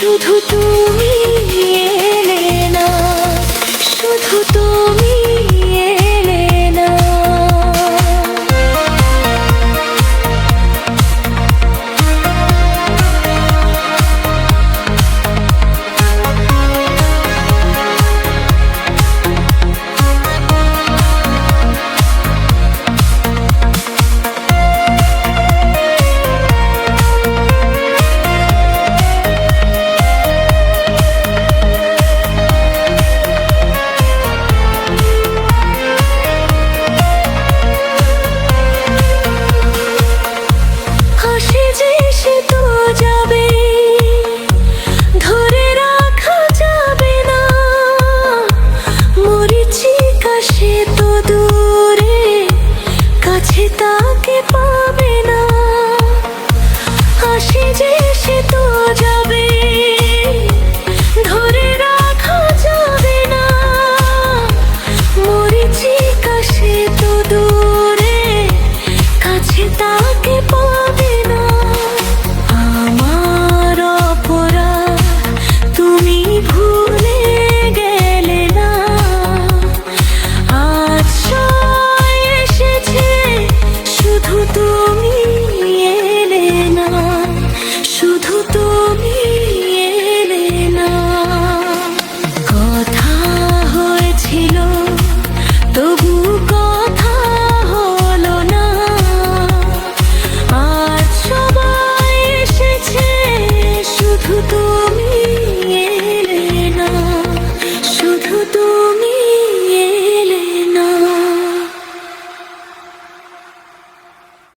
শুধু তুমি এলে না, শুধু তুমি এলে না। তাকে পাবে না, হাসি যে সে তো যাবে, ধরে রাখা যাবে না। মরিচিকা সে তো দূরে, কাছে তাকে পাবে না। আমার অপরাধ তুমি ভুলে গেলে না, আজ শুধু তুমি এলে না, শুধু তুমি এলে না। কথা হয়েছিল তবু কথা হলো না, আজ সবাই এসেছে শুধু তুমি এলে না, শুধু তুমি